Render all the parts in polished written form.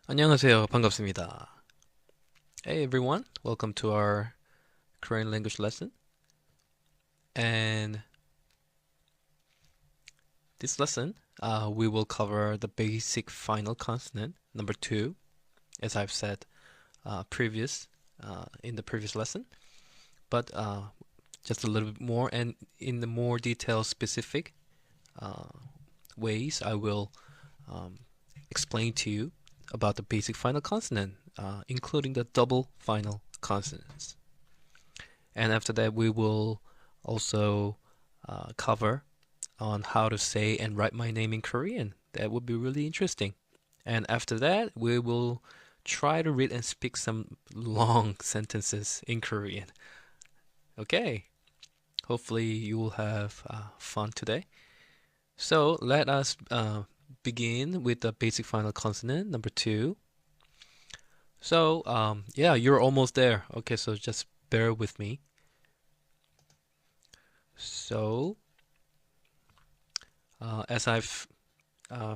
안녕하세요. 반갑습니다. Hey everyone, welcome to our Korean language lesson. And this lesson, we will cover the basic final consonant, number two, as I've said in the previous lesson. But just a little bit more, and in the more detailed, specific uh, ways, I will um, explain to you about the basic final consonant, including the double final consonants. And after that, we will also cover on how to say and write my name in Korean. That would be really interesting. And after that, we will try to read and speak some long sentences in Korean. Okay, hopefully you will have fun today. So let us begin with the basic final consonant, number two. So, yeah, you're almost there. Okay, so just bear with me. So, as I've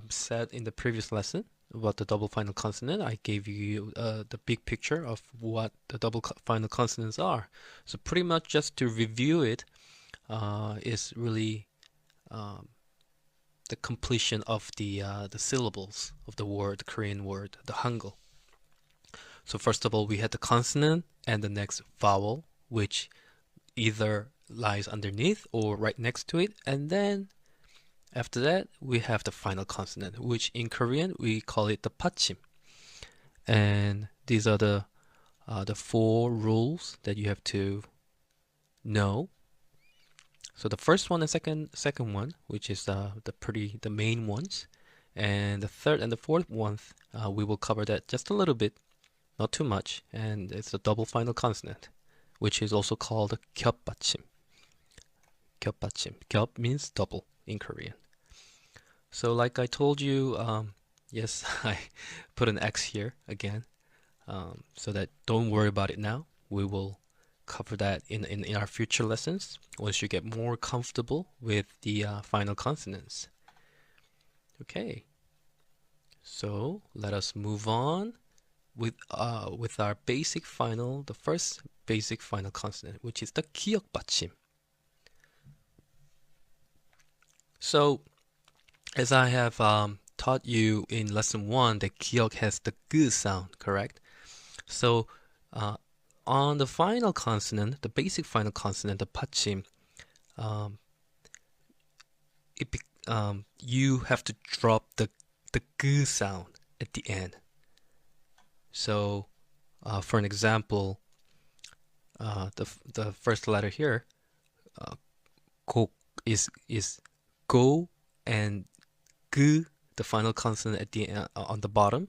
said in the previous lesson about the double final consonant, I gave you the big picture of what the final consonants are. So pretty much just to review it is really um, the completion of the syllables of the word, the Korean word, the Hangul. So first of all, we had the consonant and the next vowel, which either lies underneath or right next to it, and then after that, we have the final consonant, which in Korean we call it the Batchim. And these are the four rules that you have to know. So the first one and second one, which is the main ones, and the third and the fourth one, we will cover that just a little bit, not too much, and it's the double final consonant, which is also called 겹받침. 겹받침. 겹 means double in Korean. So like I told you, yes, I put an X here again, so that don't worry about it now. We will cover that in our future lessons once you get more comfortable with the final consonants. Okay, so let us move on with our the first basic final consonant, which is the 기역 받침. So as I have taught you in lesson one, the 기역 has the g sound, correct? So on the final consonant, the basic final consonant, the 받침, um, you have to drop the g sound at the end. So for an example, the first letter here, 곡 is go, and g, the final consonant at the on the bottom,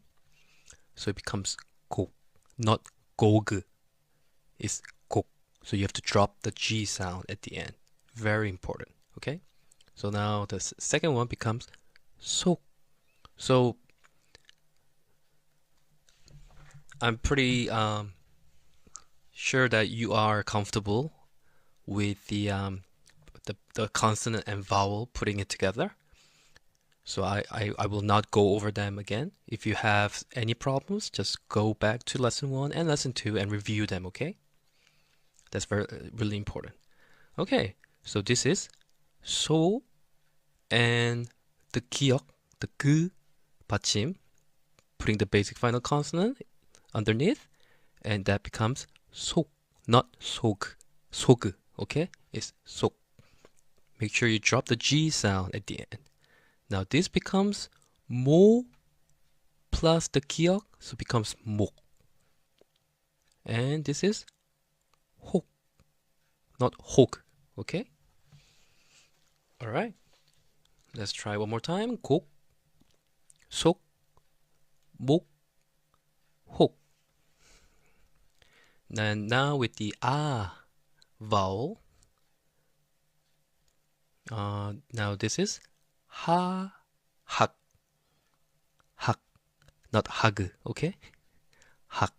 so it becomes 곡, not 고그. It's 곡. So you have to drop the g sound at the end. Very important. Okay. So now the second one becomes 속. So I'm pretty sure that you are comfortable with the consonant and vowel putting it together. So I will not go over them again. If you have any problems, just go back to lesson one and lesson two and review them, okay? That's really important. Okay, so this is 소 and the 기역, the 그 받침, putting the basic final consonant underneath, and that becomes 속, not 속, 소그, okay? It's 속. Make sure you drop the G sound at the end. Now this becomes 모 plus the 기역, so it becomes 목. And this is 혹, not 혹, okay? All right. Let's try one more time. 곡, 속, 목, 혹. And now with the ah vowel, now this is 하, 학, 학, not hag, okay? 학,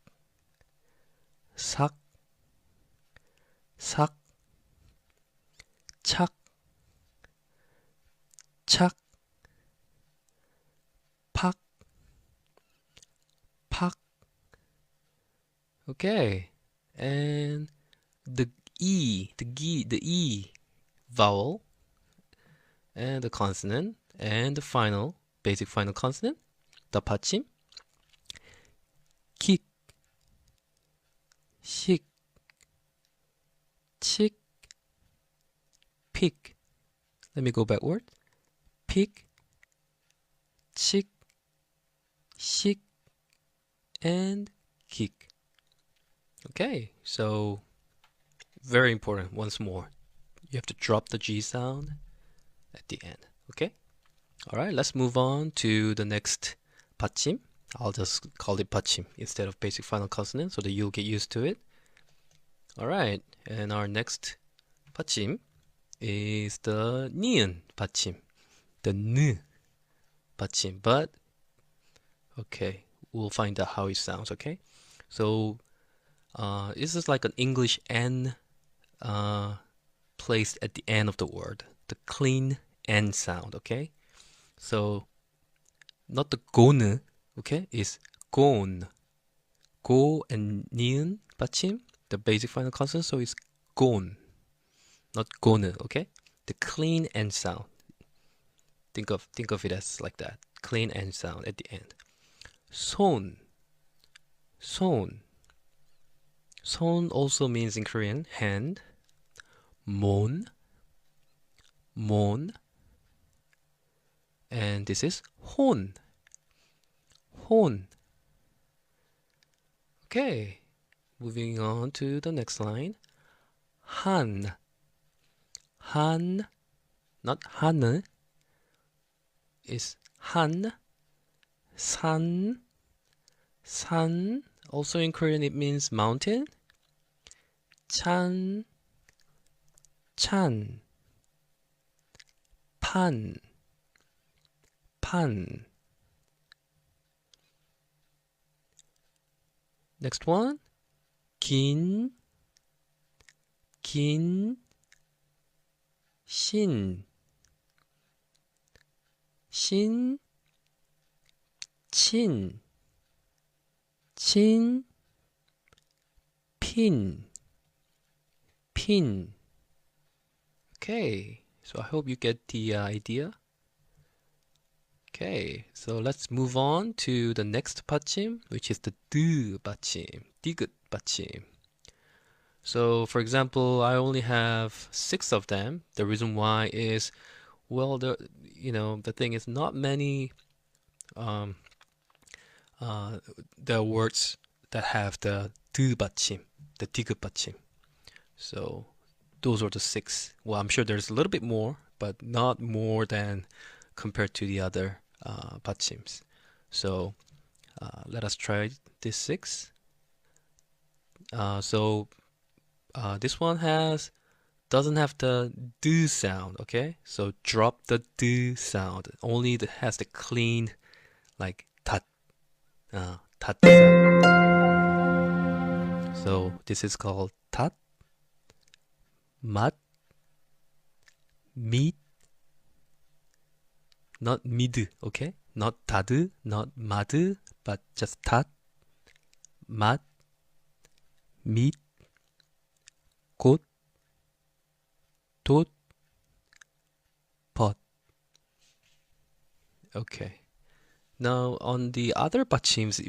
삭, 삭, 착, 착, 팍, Okay, and the E vowel, and the consonant, and the final, basic final consonant, the 받침, 킥, 식, 칙, 픽. Let me go backward. 픽, 칙, 식, and 킥. Okay, so very important. Once more, you have to drop the G sound at the end. Okay. All right. Let's move on to the next 받침. I'll just call it 받침 instead of basic final consonant, so that you'll get used to it. All right. And our next 받침 is the 니은 받침, the N 받침. But okay, we'll find out how it sounds. Okay. So this is like an English N placed at the end of the word, the clean N sound. Okay, so not the 고는, okay, is 곤, 고 and 니은 받침, the basic final consonant, so it's 곤, not 고는. Okay, the clean N sound. Think of it as like that, clean N sound at the end. 손, 손. 손 also means in Korean hand. 몬, 몬. And this is 혼, 혼. Okay, moving on to the next line. 한, 한, not 하늘, is 한. 산, 산. Also in Korean it means mountain. 찬, 찬. 판, 판. Next one. 긴, 긴. 신, 신. 친, 친. 핀, 핀. Okay, so I hope you get the idea. Okay, so let's move on to the next 받침, which is the 드 받침, 디귿 받침. So, for example, I only have 6 of them. The reason why is, well, the thing is, not many the words that have the 드 받침, the 디귿 받침. So those are the 6. Well, I'm sure there's a little bit more, but not more than compared to the other 받치ms. So let us try this 6. So this one doesn't have the 드 sound. Okay, so drop the 드 sound. Only has the clean like tat sound. So this is called tat, mat, 밑, not 미드, okay? Not 다드, not 마드, but just tat, mat, 밑, 곶, 돛, 벗. Okay. Now on the other 받치ms,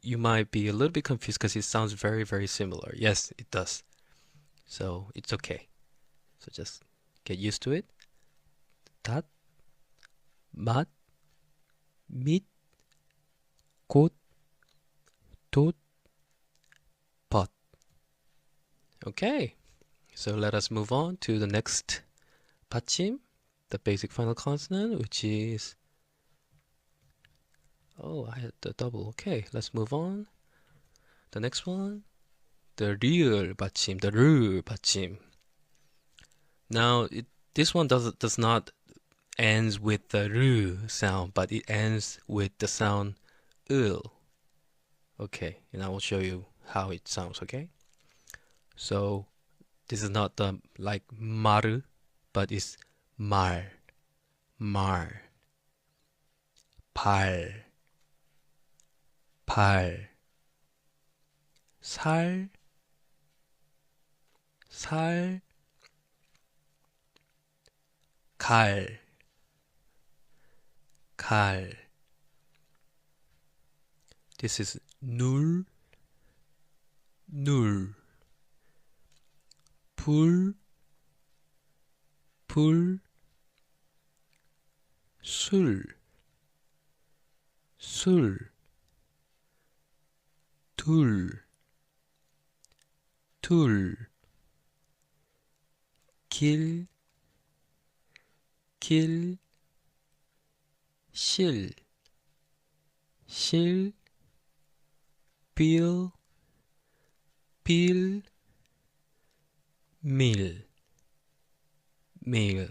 you might be a little bit confused because it sounds very, very similar. Yes, it does. So it's okay. So just get used to it. tat, mat, 밑, 곶, 돛, 벗. Okay, so let us move on to the next 받침, the basic final consonant, which is, oh, I had the double. Okay, let's move on. The next one, the 리을 받침, the 르 받침. Now, this one does not ends with the 르 sound, but it ends with the sound 을. Okay, and I will show you how it sounds. Okay, so this is not the like 마르, but it's 말, 말, 발, 발, 살, 살, 갈, 갈. This is 눌, 눌. 불, 불, 술, 술. 둘, 둘. 길, 길, 실, 실, 빌, 빌, 밀, 밀.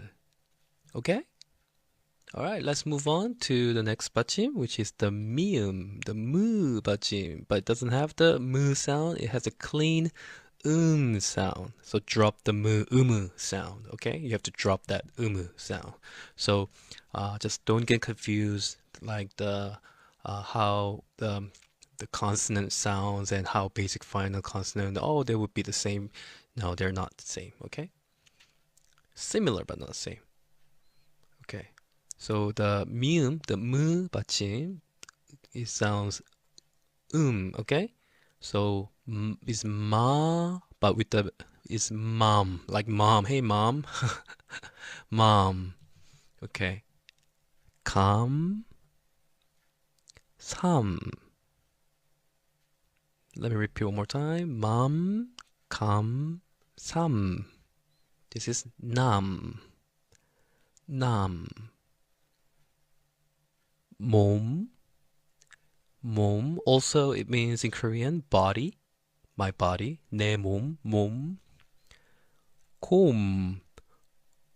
Okay? Alright, let's move on to the next Batchim, which is the mium, the mu Batchim. But it doesn't have the mu sound, it has a clean sound. So drop the mu sound, okay? You have to drop that sound. So just don't get confused like the how the consonant sounds and how basic final consonant, oh, they would be the same. No, they're not the same, okay? Similar but not the same. Okay. So the mium, the mu 받침, it sounds okay? So is ma, but with the is mom, like mom. Hey mom, mom. Okay. 감, 삼. Let me repeat one more time. 맘, 감, 삼. This is 남, 남. 몸, 몸. Also, it means in Korean body, my body. 내 몸, 몸. 곰,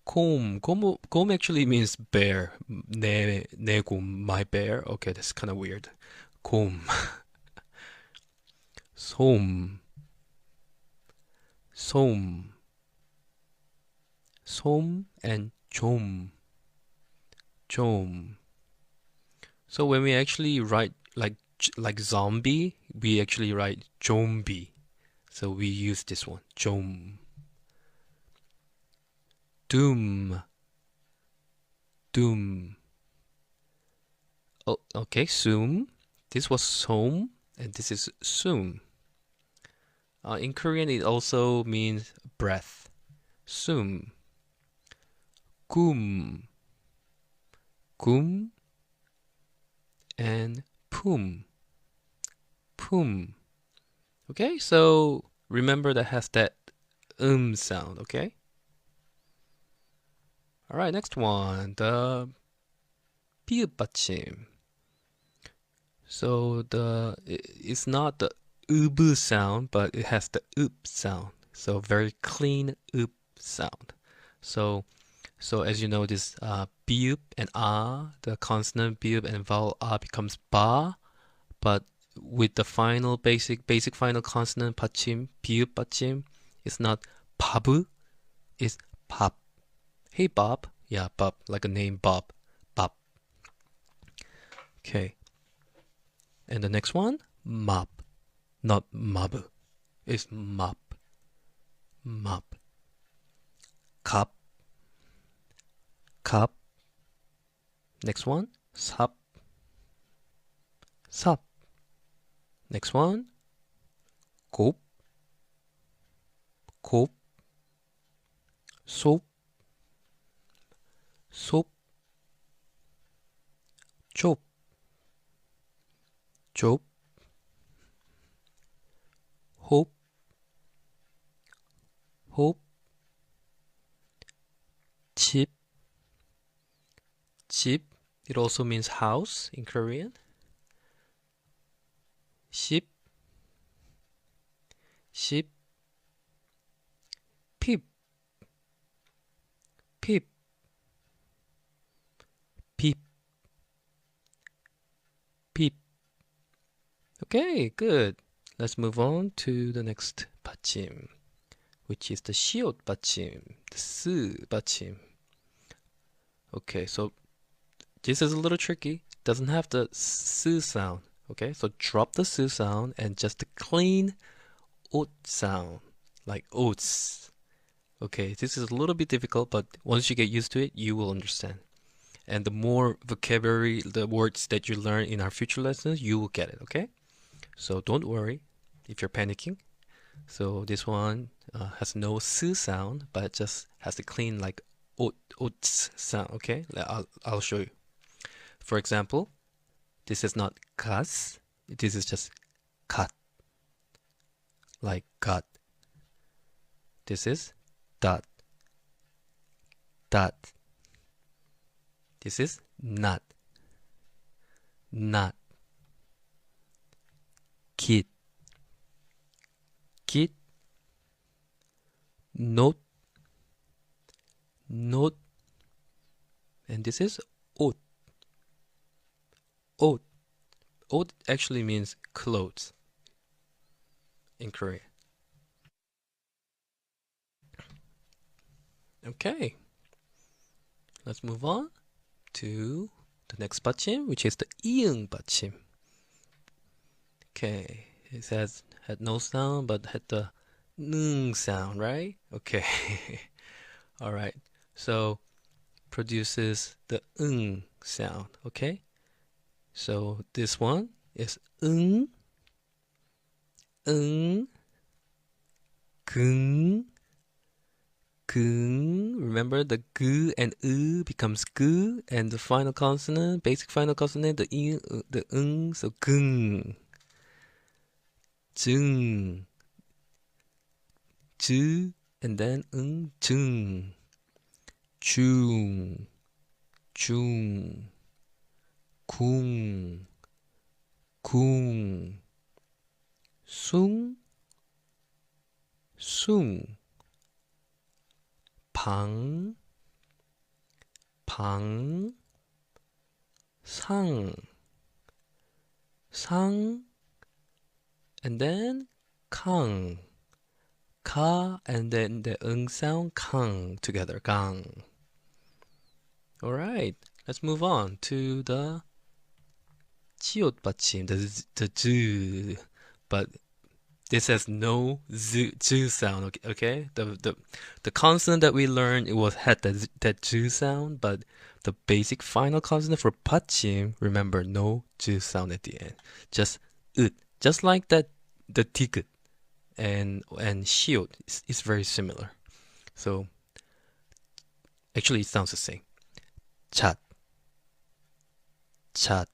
곰 actually means bear. 내 곰, my bear. Okay, that's kind of weird. 곰. 솜, 솜. 솜 and 좀, 좀. So when we actually write like zombie, we actually write 좀비. So we use this one, 좀. doom, doom. Oh, okay, soon. This was 솜, and this is soon. In Korean, it also means breath. 숨, 굼, 굼, and 품, 품. Okay, so remember that has that sound, okay? Alright, next one, the 비읍 받침. So it's not the 으브 sound, but it has the 읍 sound. So very clean 읍 sound. So as you know, this 비읍 and the consonant 비읍 and vowel becomes 바, but with the final basic final consonant 받침, 비읍 받침, it's not 바브, it's 밥. Hey Bob. Yeah, Bob, like a name Bob. Bob. Okay. And the next one, mop. Not mab. It's mop. Mop. Cup. Cup. Next one, 삽. 삽. Next one, 곱. 곱. 속. 속. 좁. 좁. 홉. 홉. 집. 집. It also means house in Korean. 십. 십. 핍. 핍. 핍. 핍. Okay, good. Let's move on to the next 받침, which is the 시옷 받침, the 스 받침. Okay, so this is a little tricky. Doesn't have the s sound. Okay, so drop the s sound and just the clean oat sound, like oats. Okay, this is a little bit difficult, but once you get used to it, you will understand. And the more vocabulary, the words that you learn in our future lessons, you will get it, okay? So don't worry if you're panicking. So this one has no s sound, but it just has a clean like oats sound, okay? I'll show you. For example, this is not kas, this is just kat, like got. This is dot, dot. This is not, not. Kid, kid. Note, note. And this is oat, oat. Oat actually means clothes in Korea. Okay, let's move on to the next Batchim, which is the iung Batchim. Okay, it says had no sound but had the ng sound, right? Okay. All right. So produces the sound, okay? So this one is gung, gung. Remember the g and becomes g, and the final consonant, basic final consonant, the so gung, zung, z, and then zung, chung, chung, kung, kung, sung, sung. 방, 방, 상, 상, and then 강, ka, and then the sound 강 together, 강. All right, let's move on to the 지읒 받침, the z, but this has no z sound. Okay, the consonant that we learned had that z sound, but the basic final consonant for 받침, remember, no z sound at the end, just ut, just like that. The ticket and shield is very similar. So actually, it sounds the same. 잣, 잣,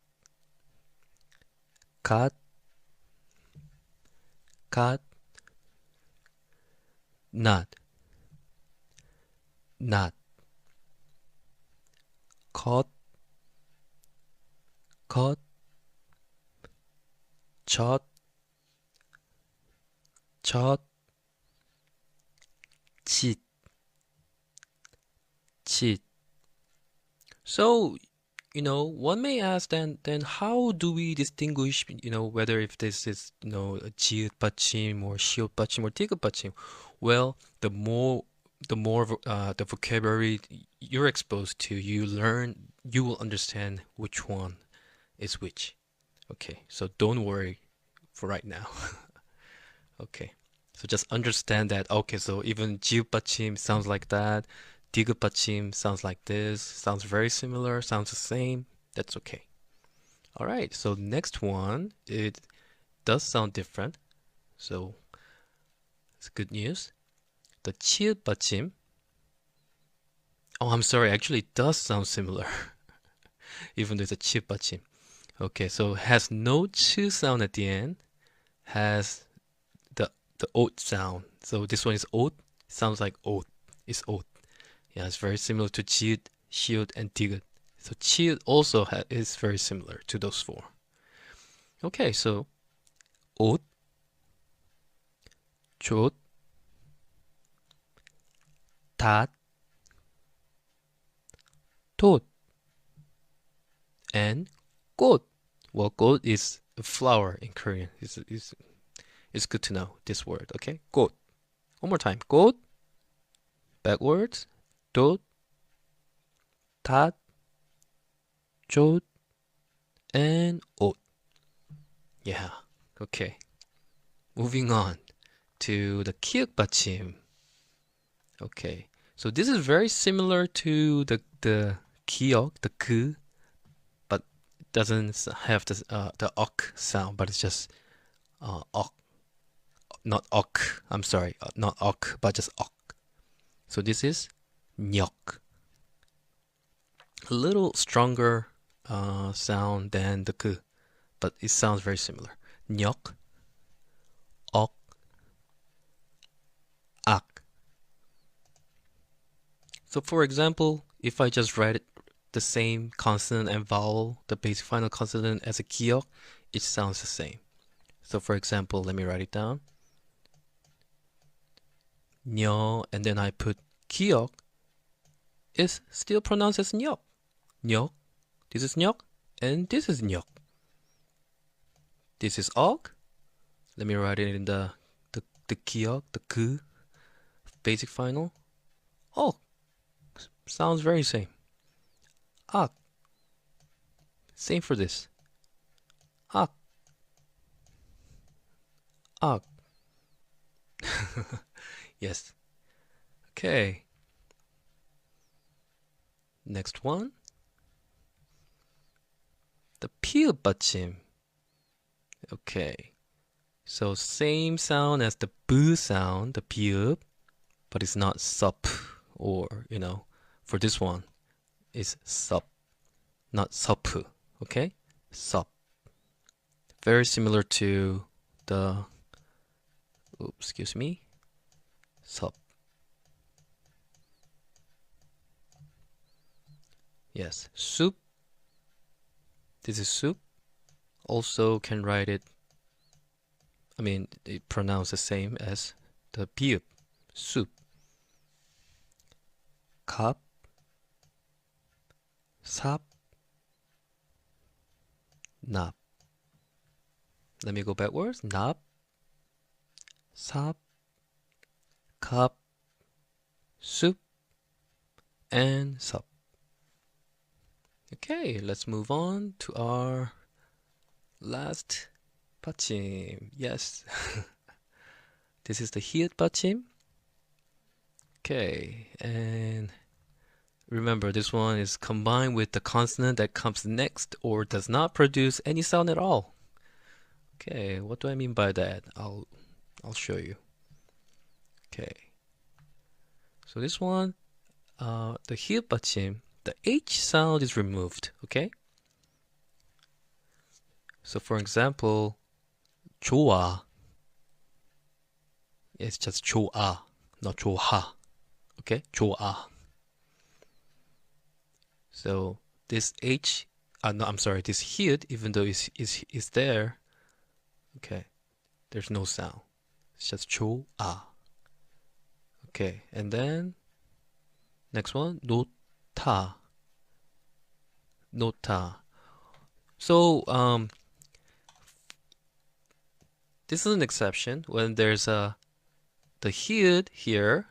갓, 갓, not, not, caught, caught, chot, chot, cheat, cheat. So, one may ask then how do we distinguish, whether if this is, a 지읒 받침 or 시옷 받침 or 디귿 받침? Well, the more the vocabulary you're exposed to, you will understand which one is which. Okay, so don't worry for right now. Okay, so just understand that. Okay, so even 지읒 받침 sounds like that. 디귿 받침 sounds like this, sounds very similar, sounds the same. That's okay. All right, so next one, it does sound different. So it's good news. The 치읓 받침. Oh, I'm sorry, actually it does sound similar. Even though it's a 치읓 받침. Okay, so has no ch sound at the end, has the oat sound. So this one is oat, sounds like oat. It's oat. Yeah, it's very similar to 지읒, 시읒, and 디귿. So 치읓 also is very similar to those four. Okay, so 옷, 조, 닷, 돛, and 꽃. Well, 꽃 is a flower in Korean. It's good to know this word, okay? 꽃. One more time. 꽃, backwards, 돛, 닷, 조, and 옷. Yeah, okay. Moving on to the ki역 받침. Okay, so this is very similar to the ki역, the 그, but doesn't have the ok sound, but it's just ok, not ok. I'm sorry, not ok, but just ok. So this is 역. A little stronger sound than the 그, but it sounds very similar. 역, ok, ak. So for example, if I just write it the same consonant and vowel, the basic final consonant as a 기역, it sounds the same. So for example, let me write it down. 녀, and then I put 기역, is still pronounced as 녀. 녀, this is 녀, and this is 녀. This is 억. Let me write it in the 기역, the 그, basic final. 억. Sounds very same. 악. Same for this. 악. 악. Yes. Okay. Next one. The 피읍 받침. Okay. So same sound as the 부 sound, the 피읍, but it's not sup, or, you know, for this one, it's sup, not sup. Okay? Sup. Very similar to the, oops, excuse me, sup. Yes, soup. This is soup. Also can write it, I mean, it pronounced the same as the 비읍, soup. 갑, 삽, 납. Let me go backwards. 납, 삽, 갑, soup, and sup. Okay, let's move on to our last 받침. Yes. This is the 히읗 받침. Okay, and remember this one is combined with the consonant that comes next or does not produce any sound at all. Okay, what do I mean by that? I'll show you. Okay. So this one, the 히읗 받침, the H sound is removed, okay? So for example, 좋아. It's just 좋아, not 좋아. Okay? 좋아. So this H, no, I'm sorry, this 히읗, even though is there, okay, there's no sound. It's just 좋아. Okay, and then next one, 놓다. 놓다. So this is an exception when there's the 히읗 here,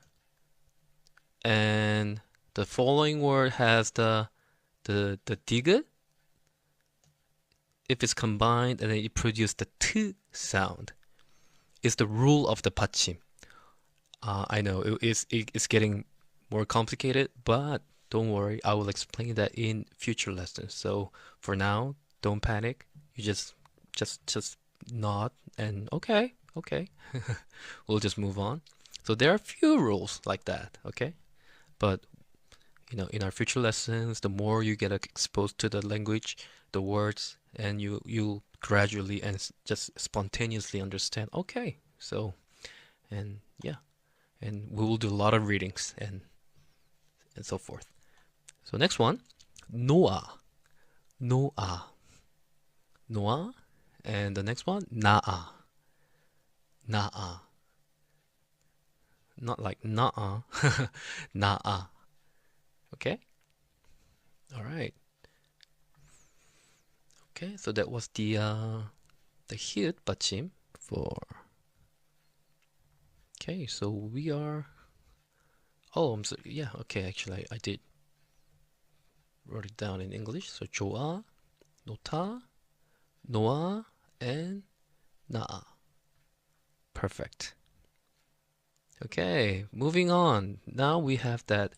and the following word has the 디귿. If it's combined and then it produces the t sound, it's the rule of the 받침. I know it's getting more complicated, but don't worry, I will explain that in future lessons. So for now, don't panic. You just nod and okay. We'll just move on. So there are a few rules like that, okay? But you know, in our future lessons, the more you get exposed to the language, the words, and you gradually and just spontaneously understand, okay, so, and yeah, and we will do a lot of readings and so forth. So next one, 노아, and the next one, 나아, not like 나아, 나아. Okay. All right. Okay, so that was the 히읗 받침 for. Okay, so we are. Oh, I'm sorry. Yeah. Okay, actually, I did wrote it down in English. So 좋아, 놓다, 놓아, and 나아. Perfect. Okay, moving on. Now we have that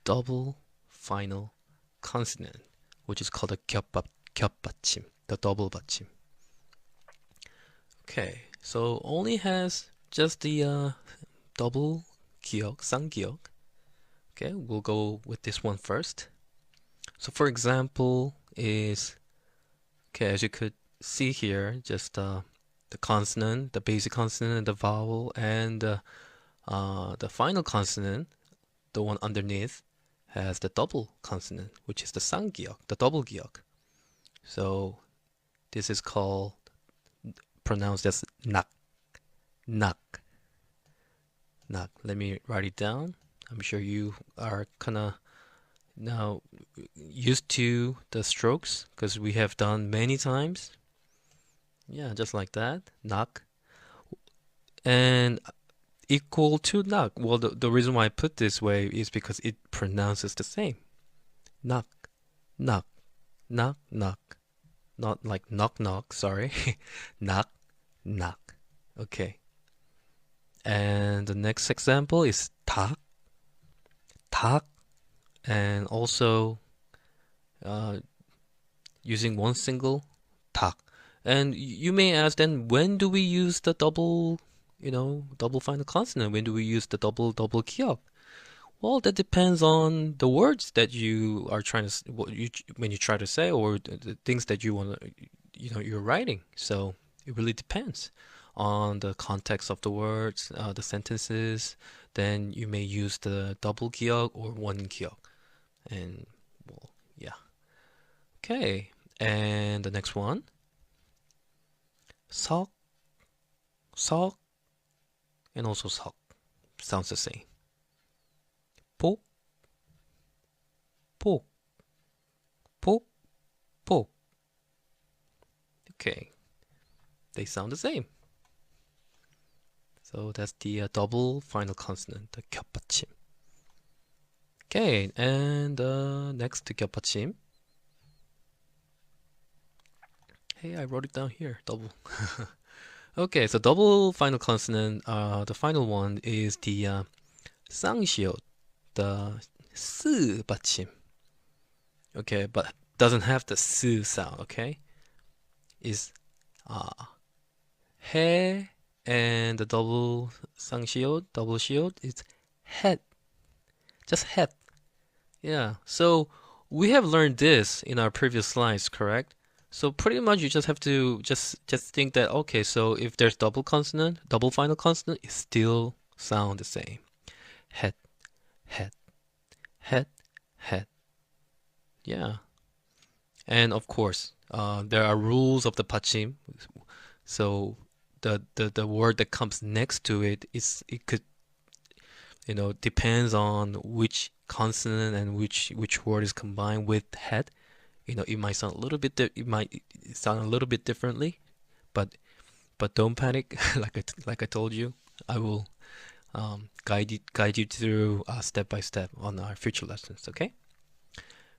double final consonant, which is called a 겹받침, the double 받침. Okay, so only has just the double 기역, 쌍기역. Okay, we'll go with this one first. So for example is, okay, as you could see here, just the consonant, the basic consonant, the vowel, and the final consonant, the one underneath, has the double consonant, which is the 쌍기역, the double 기역. So this is called, pronounced as 낙, 낙, 낙. Let me write it down. I'm sure you are kind of now used to the strokes because we have done many times. Yeah, just like that. 낙. And equal to 낙. Well, the reason why I put this way is because it pronounces the same. 낙, 낙, 낙, 낙. Not like knock knock, sorry. 낙, 낙. Okay. And the next example is 닭, 닭. And also using one single 닭. And you may ask then, when do we use the double, double final consonant? When do we use the double 기역? Well, that depends on the words that you are trying to, when you try to say, or the things that you want to, you're writing. So it really depends on the context of the words, the sentences. Then you may use the double 기역 or one 기역. And well, yeah. Okay. And the next one. 석, 석, and also 석. Sounds the same. 복, 복, 복, 복. Okay. They sound the same. So that's the double final consonant, the 겹받침. Okay, and next to 겹받침. Hey, I wrote it down here, double. Okay, so double final consonant, the final one is the 쌍시옷, the 스 받침. Okay, but doesn't have the 스 sound, okay? Is 해, and the double 쌍시옷, double 시옷 is het. Just het. Yeah, so we have learned this in our previous slides, correct? So pretty much you just have to just think that, okay, so if there's double consonant, double final consonant, it still sound the same. Het, het, het, het. Yeah. And of course, there are rules of the 받침. So the word that comes next to it could, depends on which consonant and which word is combined with het. It might sound a little bit differently, but don't panic. like I told you, I will guide you through step by step on our future lessons. Okay.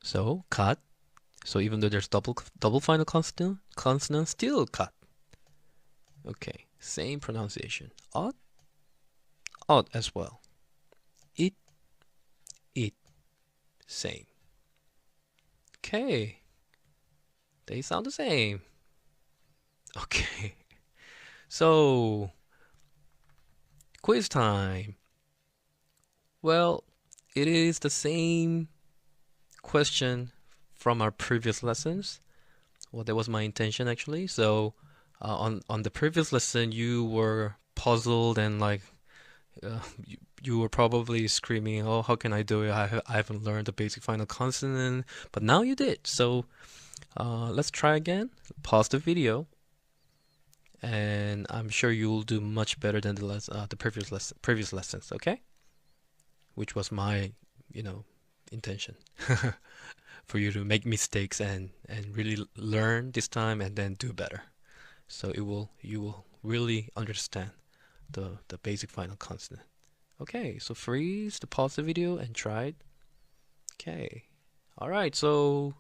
So cut. So even though there's double final consonant, still cut. Okay. Same pronunciation. Odd as well. It. Same. Okay. They sound the same. Okay. So, quiz time. Well, it is the same question from our previous lessons. Well, that was my intention actually. So, on the previous lesson, you were puzzled and like you were probably screaming, "Oh, how can I do it? I haven't learned the basic final consonant." But now you did. So let's try again. Pause the video, and I'm sure you'll do much better than the previous lessons. Okay, which was my intention for you to make mistakes and really learn this time and then do better. So you will really understand the basic final consonant. Okay, so freeze to pause the video and try it. Okay, all right. So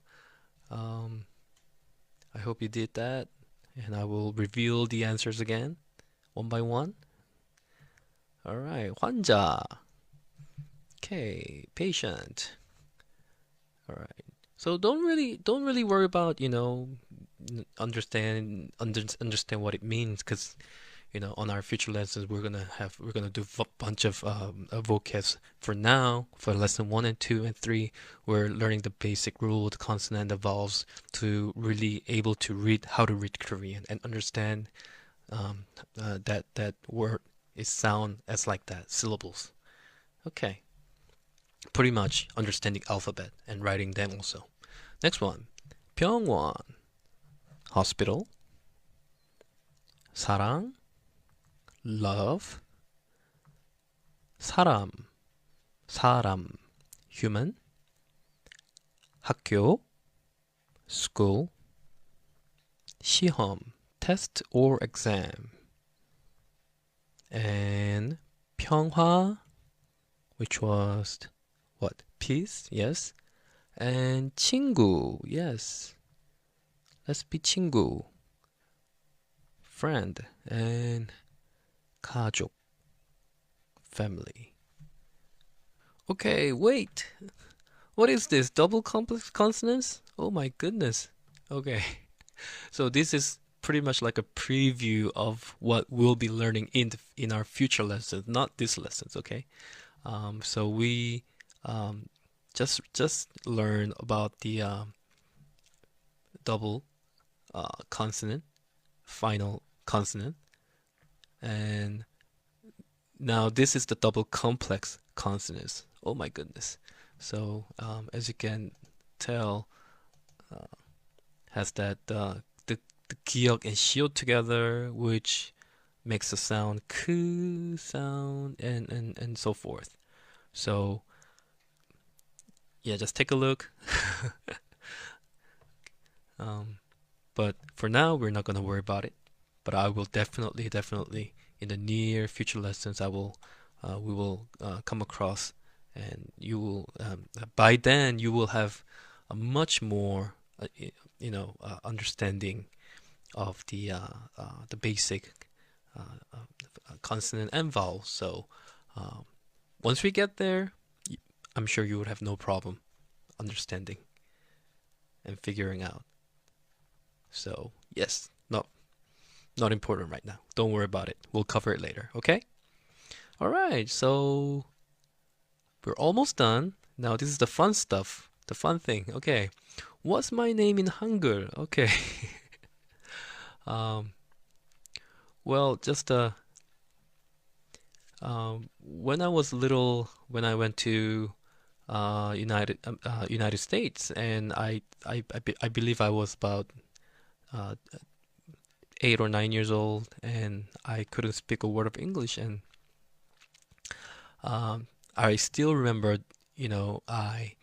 I hope you did that, and I will reveal the answers again, one by one. All right, 환자. Okay, patient. All right. So don't really worry about, understand what it means, because on our future lessons we're gonna do a bunch of vocabs. For now, for lesson 1 and 2 and 3, we're learning the basic rule, the consonant, the vowels, to really able to read how to read Korean and understand that word is sound as like that, syllables. Okay, pretty much understanding alphabet and writing them also. Next one, 병원, hospital, 사랑, love, 사람, 사람, human, 학교, school, 시험, test or exam, and 평화, which was what? Peace, yes. And 친구, yes. Let's be 친구, friend. And 가족, family. Okay, wait. What is this? Double complex consonants? Oh my goodness. Okay. So this is pretty much like a preview of what we'll be learning in our future lessons, not these lessons, okay? So we just learn about the double consonant, final consonant, and now this is the double complex consonants. Oh my goodness. So as you can tell, has that the 기역 and 시옷 together, which makes the sound k sound, and so forth. So yeah, just take a look. But for now, we're not going to worry about it. But I will definitely in the near future lessons, we will come across, and you will by then you will have a much more understanding of the basic consonant and vowel. So once we get there, I'm sure you would have no problem understanding and figuring out. So yes, not important right now. Don't worry about it. We'll cover it later, okay? All right, so we're almost done. Now this is the fun stuff, the fun thing. Okay, what's my name in Hangul? Okay. Well, just when I was little, when I went to United States, and I believe I was about 8 or 9 years old, and I couldn't speak a word of English, and I still remember, I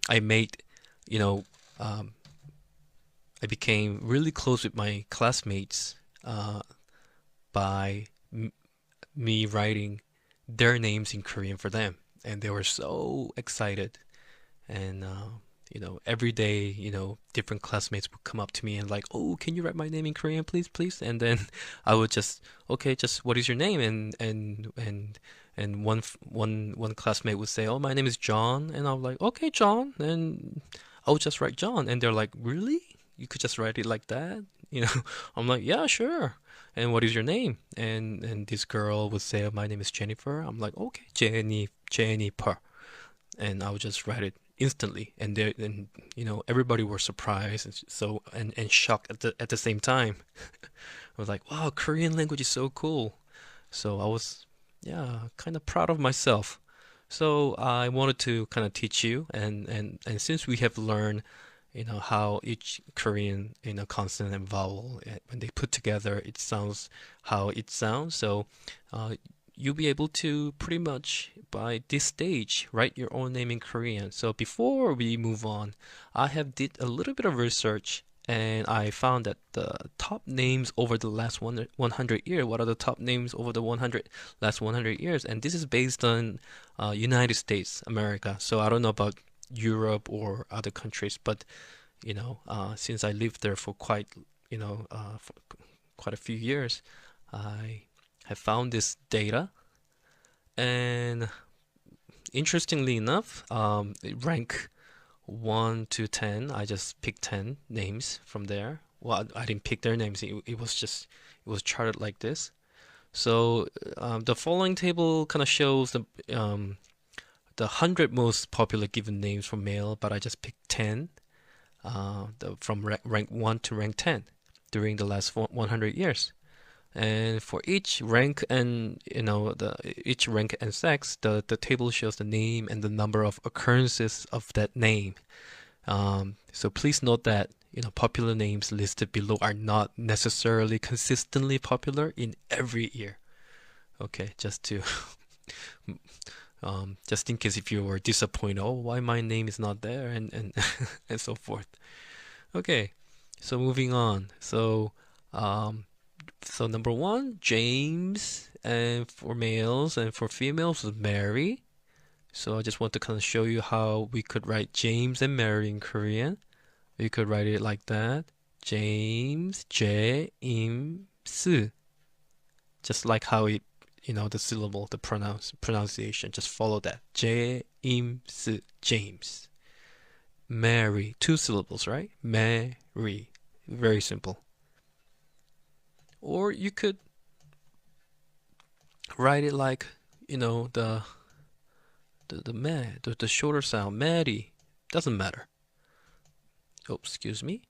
I made, you know, I became really close with my classmates by me writing their names in Korean for them, and they were so excited. And every day, different classmates would come up to me and like, "Oh, can you write my name in Korean, please, please?" And then I would just, "Okay, just what is your name?" And one classmate would say, "Oh, my name is John," and I was like, "Okay, John," and I would just write John, and they're like, "Really? You could just write it like that?" I'm like, "Yeah, sure." And what is your name? And this girl would say, "Oh, my name is Jennifer." I'm like, "Okay, Jennifer," and I would just write it instantly, and everybody were surprised, and shocked at the same time. I was like, wow, Korean language is so cool. So I was, yeah, kind of proud of myself. So I wanted to kind of teach you, and since we have learned how each Korean consonant and vowel, when they put together, it sounds how it sounds. So you'll be able to pretty much by this stage write your own name in Korean. So before we move on, I have did a little bit of research, and I found that the top names over the last 100 years. What are the top names over the last 100 years? And this is based on United States, America. So I don't know about Europe or other countries, but since I lived there for for quite a few years, I have found this data And interestingly enough, rank 1 to 10, I just picked 10 names from there. Well, I didn't pick their names. It was just it was charted like this. So the following table kind of shows the 100 most popular given names for male, but I just picked 10 from rank 1 to rank 10 during the last 100 years. And for each rank and each rank and sex, the table shows the name and the number of occurrences of that name. So please note that popular names listed below are not necessarily consistently popular in every year. Okay, just in case if you were disappointed, oh, why my name is not there, and and so forth. Okay, so moving on. So number one, James, and for males, and for females is Mary. So I just want to kind of show you how we could write James and Mary in Korean. We could write it like that. James, James. Just like how it, the syllable, the pronunciation, just follow that. James, James. Mary, 2 syllables, right? Mary. Very simple. Or you could write it like, the shorter sound, Mary. Doesn't matter. Oh, excuse me.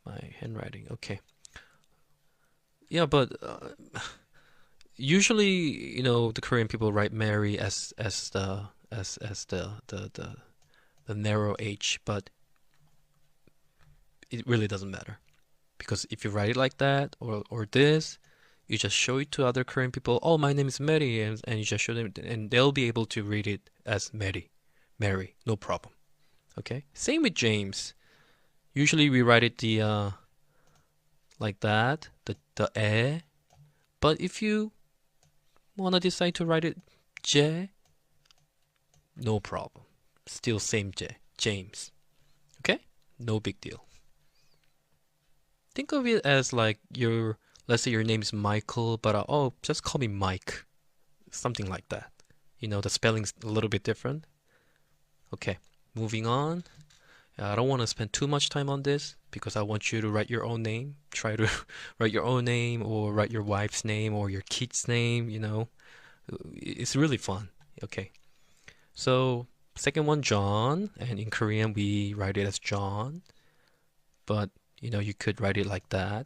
My handwriting. Okay. Yeah, but usually, the Korean people write Mary as the narrow H, but it really doesn't matter. Because if you write it like that or this, you just show it to other Korean people. Oh, my name is Mary, and you just show them, and they'll be able to read it as Mary, no problem. Okay. Same with James. Usually we write it like that, the e. But if you wanna decide to write it J, no problem. Still same J, James. Okay. No big deal. Think of it as like let's say your name is Michael, but oh, just call me Mike. Something like that. The spelling's a little bit different. Okay, moving on. I don't want to spend too much time on this because I want you to write your own name. Try to write your own name or write your wife's name or your kid's name, It's really fun. Okay. So, second one, John, and in Korean we write it as John. But you could write it like that.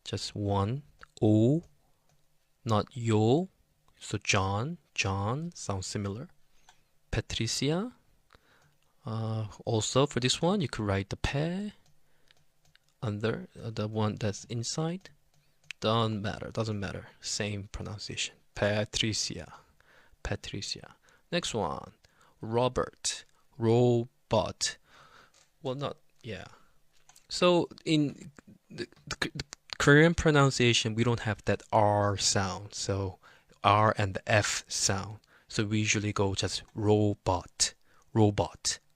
Just one O, not yo. So John sounds similar. Patricia. Also for this one, you could write the pe under the one that's inside. Doesn't matter. Same pronunciation. Patricia. Next one, Robert. Robot. Well, not yeah. So in the Korean pronunciation, we don't have that R sound. So R and the F sound. So we usually go just robot.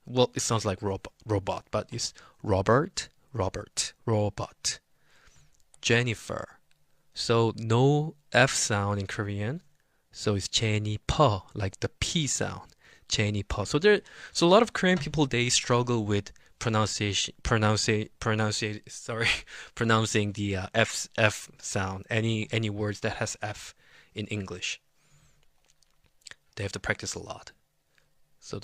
Well, it sounds like robot, but it's Robert, robot. Jennifer. So no F sound in Korean. So it's Jennifer, like the P sound. Jennifer. So a lot of Korean people, they struggle with pronouncing the F sound. Any words that has F in English, they have to practice a lot. So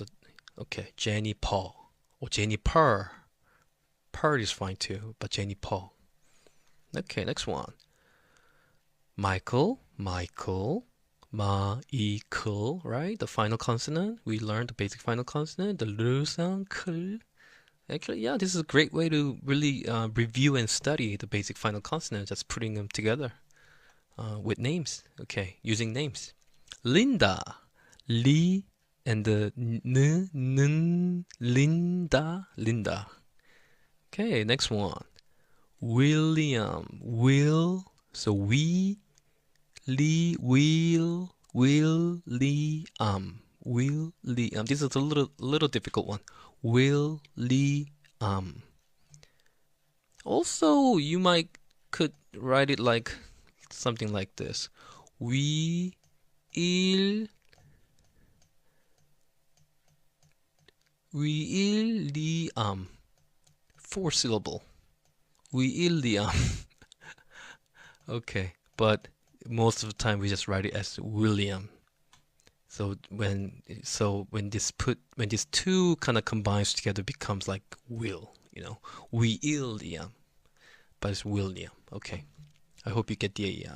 okay, Jennifer or Jennifer. Per is fine too, but Jennifer. Okay, next one. Michael, Michael, right? The final consonant. We learned the basic final consonant, the l sound, k. Actually, yeah, this is a great way to really review and study the basic final consonants, just putting them together with names. Okay, using names. Linda, Li, and the Linda. Okay, next one. William, Will, so we, William. This is a little difficult one. William. Also, you could write it like something like this. William. 일, 위일리암. 4-syllable. 위일리암. Okay, but most of the time we just write it as William. So when these two kind of combines together becomes like Will, William, but it's William. Okay, I hope you get the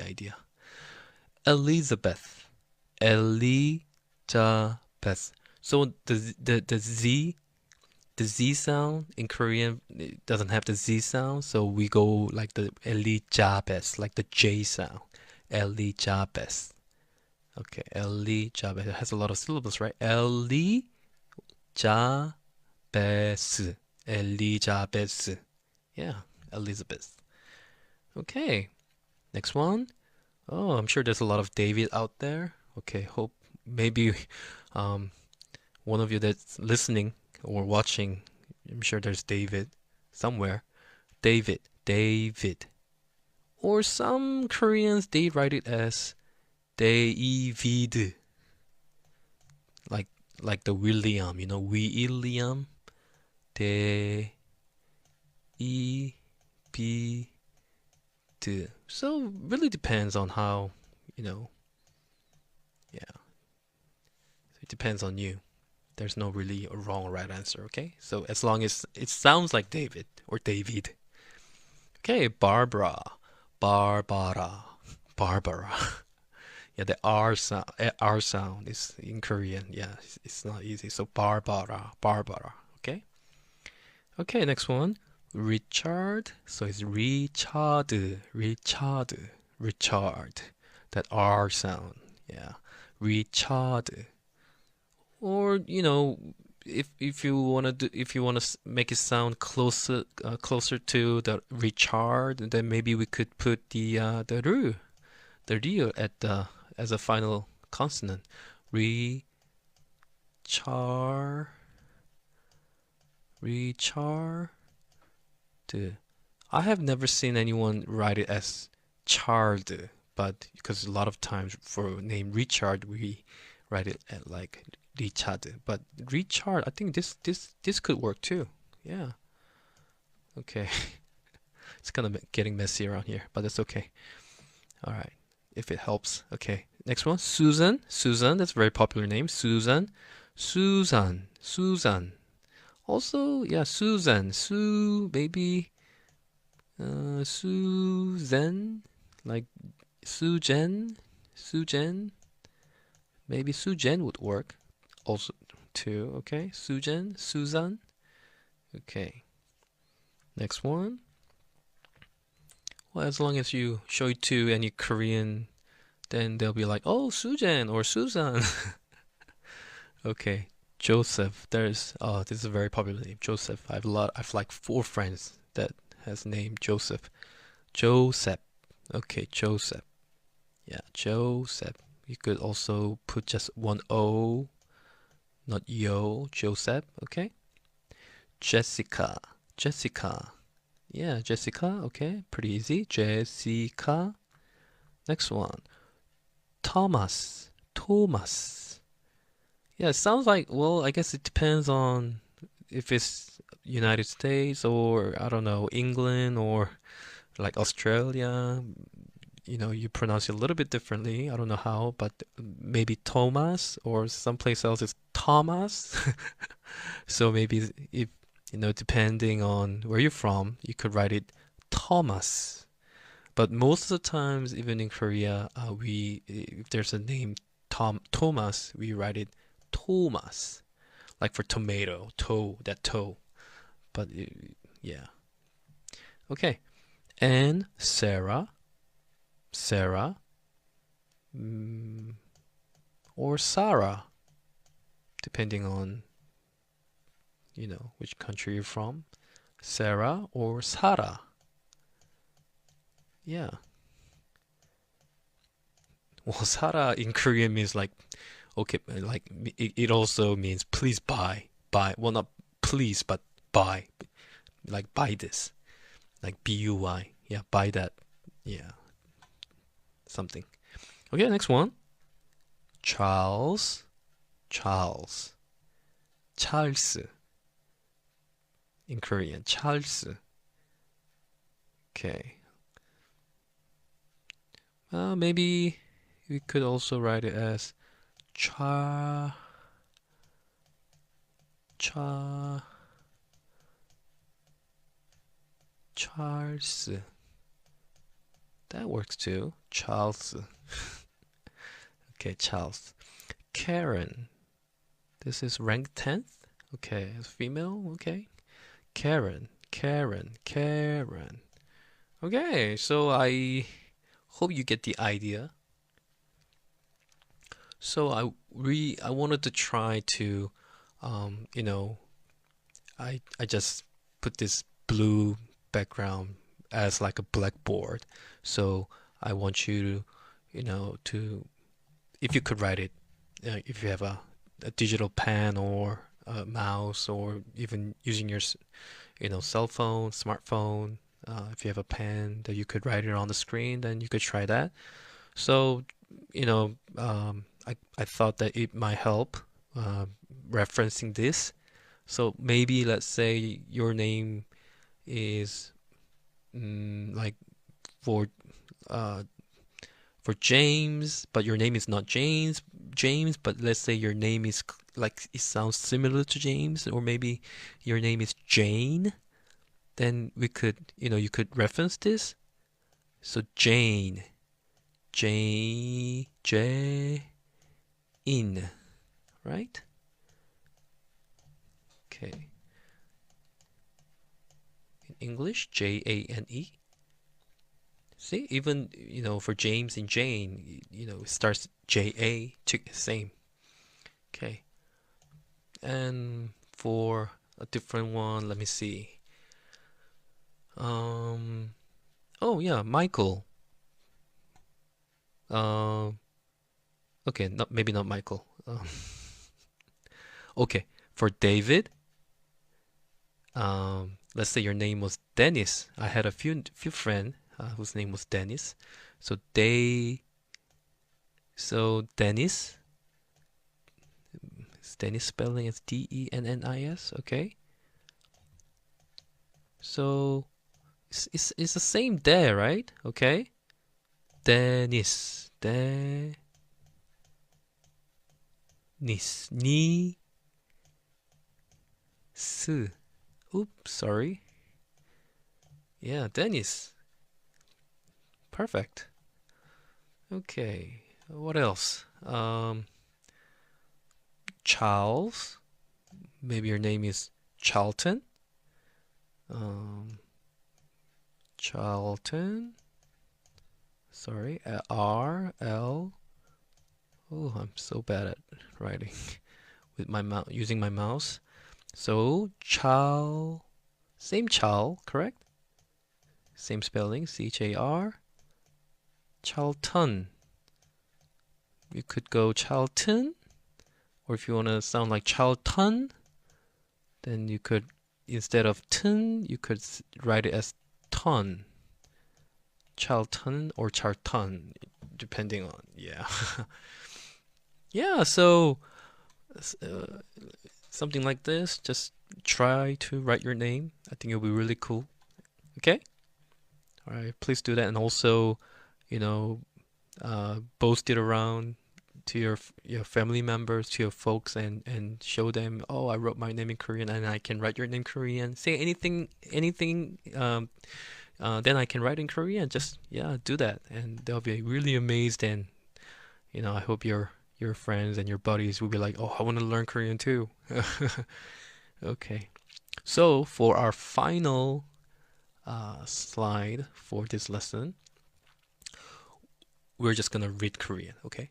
idea. Elizabeth, Elizabeth. So the Z sound in Korean, it doesn't have the Z sound, so we go like the Elizabeth, like the J sound. Elizabeth. Okay, Elizabeth. It has a lot of syllables, right? Elizabeth. Elizabeth. Yeah, Elizabeth. Okay, next one. Oh, I'm sure there's a lot of David out there. Okay, hope maybe one of you that's listening or watching, I'm sure there's David somewhere. David, David. Or some Koreans, they write it as David. Like the William, William. David. So really depends on how, yeah. It depends on you. There's no really a wrong or right answer, okay? So as long as it sounds like David or David. Okay, Barbara, Barbara, Barbara. Yeah, the R sound is in Korean. Yeah, it's not easy. So Barbara, Barbara. Okay. Okay, next one. Richard. So it's Richard, Richard, Richard. That R sound. Yeah, Richard. Or if you wanna make it sound closer to the Richard, then maybe we could put the ru at the as a final consonant. Richard, Richard. I have never seen anyone write it as Chard, but because a lot of times for name Richard we write it at like Richard. But Richard, I think this could work too. Yeah. Okay. It's kind of getting messy around here, but that's okay. All right. If it helps. Okay. Next one. Susan. Susan. That's a very popular name. Susan. Susan. Susan. Also, yeah, Susan. Maybe Susan. Like Sujen. Sujen. Maybe Sujen would work also too. Okay. Sujen. Susan. Okay. Next one. Well, as long as you show it to any Korean, then they'll be like, oh, Sujan or Susan. Okay. Joseph. This is a very popular name. Joseph. I've like 4 friends that has named Joseph. Joseph. Okay, Joseph. Yeah, Joseph. You could also put just one O, not yo. Joseph. Okay. Jessica. Jessica. Yeah, Jessica. Okay, pretty easy. Jessica. Next one. Thomas. Thomas. Yeah, it sounds like, well, I guess it depends on if it's United States or, I don't know, England or like Australia. You pronounce it a little bit differently. I don't know how, but maybe Thomas or someplace else is Thomas. So maybe if, depending on where you're from, you could write it Thomas. But most of the times, even in Korea, if there's a name Thomas, we write it Thomas, like for tomato, that toe. But yeah, okay. And Sarah, Sarah, or Sarah, depending on which country you're from. Sarah or Sarah. Yeah. Well, Sarah in Korean means like, okay, like it also means please buy. Well, not please, but buy. Like buy this. Like buy. Yeah, buy that. Yeah. Something. Okay, next one. Charles, Charles, Charles in Korean. Charles. Okay. Maybe we could also write it as Cha, Cha, Charles. That works too. Charles. Okay, Charles. Karen. This is rank 10th. Okay, it's female. Okay. Karen, Karen, Karen. Okay, so I hope you get the idea. So I wanted to try to, you know, I just put this blue background as like a blackboard. So I want you to, if you could write it, if you have a digital pen or a mouse or even using your, cell phone, smartphone, if you have a pen that you could write it on the screen, then you could try that. So, I thought that it might help referencing this. So maybe let's say your name is like for uh, for James, but your name is not James, but let's say your name is like it sounds similar to James, or maybe your name is Jane, then we could, you could reference this. So Jane, in, right? Okay. In English, Jane. See, even, for James and Jane, it starts JA, same. Okay. And for a different one, let me see. Oh yeah, Michael. Okay, maybe not Michael. Okay, for David, let's say your name was Dennis. I had a few friends whose name was Dennis. So Dennis. Dennis spelling is Dennis. Okay. So it's the same there, right? Okay. Dennis. Ni. Oops, sorry. Yeah, Dennis. Perfect. Okay. What else? Charles. Maybe your name is Charlton. Charlton. Sorry, R-L. Oh, I'm so bad at writing with my mouse, using my mouse. So, same Chal, correct? Same spelling, C-H-A-R. Charlton. You could go Charlton, or if you want to sound like Charlton, then you could, instead of ton, you could write it as ton. Charlton or Charlton, depending on, yeah. Yeah, so something like this, just try to write your name. I think it'll be really cool. Okay? All right, please do that. And also, boast it around to your family members, to your folks, and show them, oh, I wrote my name in Korean and I can write your name Korean. Say anything, then I can write in Korean. Just, yeah, do that. And they'll be really amazed. And, I hope your friends and your buddies will be like, oh, I want to learn Korean too. Okay. So for our final slide for this lesson, we're just gonna read Korean, okay?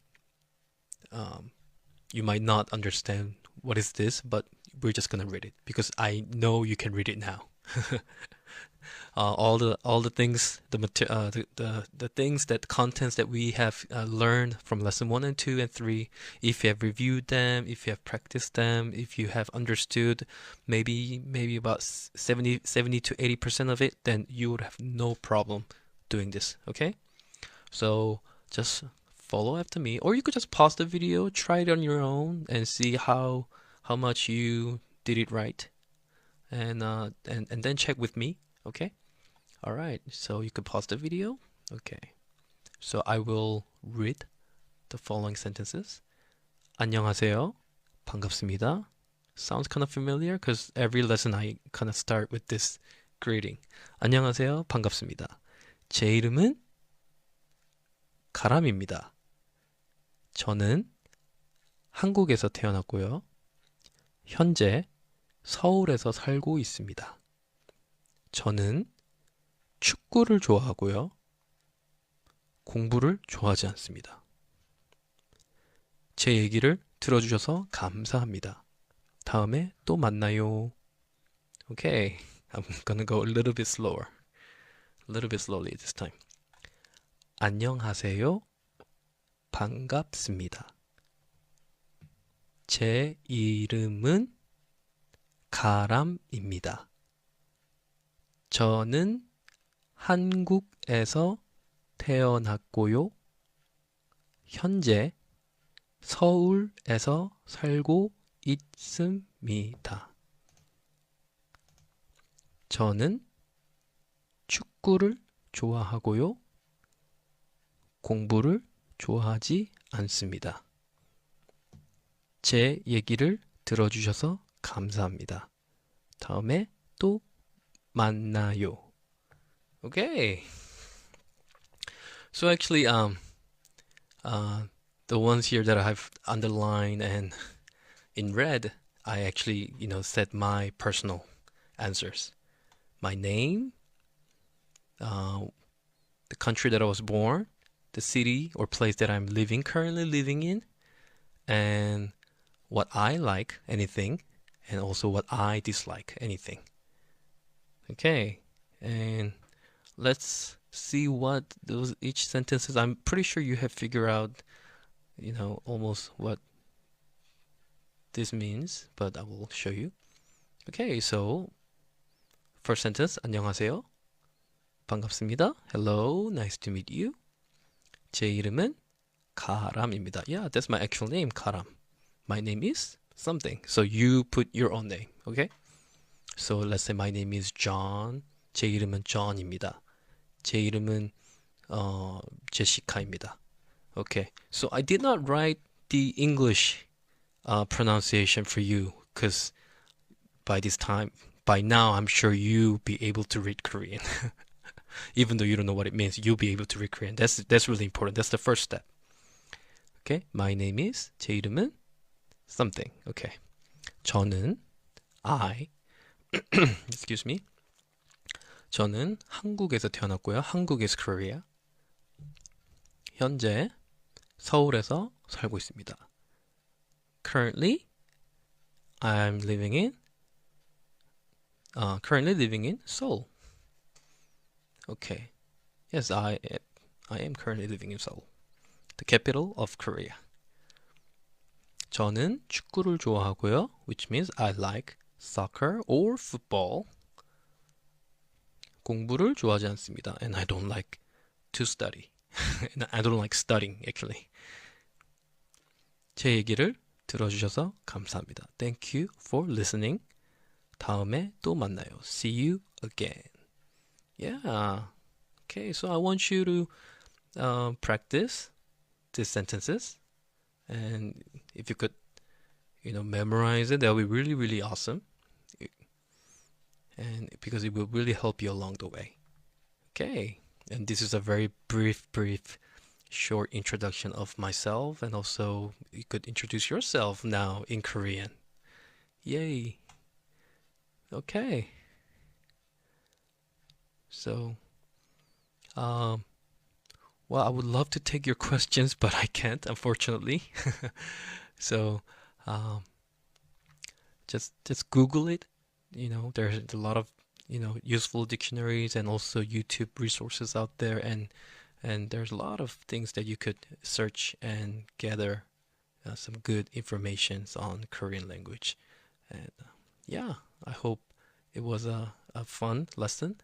You might not understand what is this, but we're just gonna read it because I know you can read it now. All the things, the things, that contents that we have learned from lesson 1 and 2 and 3, if you have reviewed them, if you have practiced them, if you have understood maybe about 70 to 80% of it, then you would have no problem doing this. Okay, so just follow after me, or you could just pause the video, try it on your own, and see how much you did it right, and then check with me. Okay. All right. So you could pause the video. Okay. So I will read the following sentences. 안녕하세요. 반갑습니다. Sounds kind of familiar because every lesson I kind of start with this greeting. 안녕하세요. 반갑습니다. 제 이름은 가람입니다. 저는 한국에서 태어났고요. 현재 서울에서 살고 있습니다. 저는 축구를 좋아하고요. 공부를 좋아하지 않습니다. 제 얘기를 들어주셔서 감사합니다. 다음에 또 만나요. Okay, I'm gonna go a little bit slower. A little bit slowly this time. 안녕하세요. 반갑습니다. 제 이름은 가람입니다. 저는 한국에서 태어났고요. 현재 서울에서 살고 있습니다. 저는 축구를 좋아하고요. 공부를 좋아하지 않습니다. 제 얘기를 들어주셔서 감사합니다. 다음에 또 만나요. Okay. So actually, the ones here that I have underlined and in red, I actually, said my personal answers. My name, the country that I was born, the city or place that I'm currently living in, and what I like, anything, and also what I dislike, anything. Okay, and let's see what each sentence is. I'm pretty sure you have figured out, almost what this means, but I will show you. Okay, so first sentence, 안녕하세요. 반갑습니다. Hello, nice to meet you. 제 이름은 가람입니다. Yeah, that's my actual name, 가람. My name is something. So you put your own name, okay? So let's say my name is John. 제 이름은 John입니다. 제 이름은 제시카입니다. Okay, so I did not write the English pronunciation for you because by now, I'm sure you'll be able to read Korean. Even though you don't know what it means, you'll be able to read Korean. That's really important. That's the first step. Okay, my name is, 제 이름은 something. Okay, 저는 excuse me. 저는 한국에서 태어났고요. 한국 is Korea. 현재 서울에서 살고 있습니다. Currently, I'm living in Seoul. Okay. Yes, I am currently living in Seoul, the capital of Korea. 저는 축구를 좋아하고요, which means I like soccer or football. 공부를 좋아하지 않습니다, and I don't like to study. I don't like studying, actually. 제 얘기를 들어주셔서 감사합니다. Thank you for listening. 다음에 또 만나요. See you again. Yeah. Okay, so I want you to practice these sentences. And if you could, memorize it, that would be really, really awesome. And because it will really help you along the way. Okay. And this is a very brief, short introduction of myself. And also, you could introduce yourself now in Korean. Yay. Okay. So, well, I would love to take your questions, but I can't, unfortunately. So, just Google it. There's a lot of useful dictionaries and also YouTube resources out there, and there's a lot of things that you could search and gather some good information on Korean language. And yeah, I hope it was a fun lesson.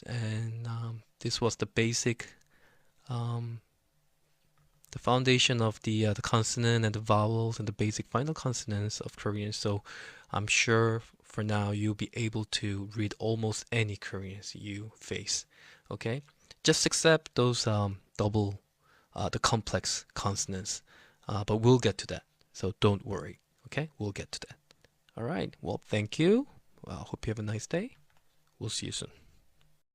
And this was the basic the foundation of the consonant and the vowels and the basic final consonants of Korean. So I'm sure for now you'll be able to read almost any Koreans you face. Okay, just accept those the complex consonants, but we'll get to that. So don't worry. Okay, we'll get to that. All right. Well, thank you. Hope you have a nice day. We'll see you soon.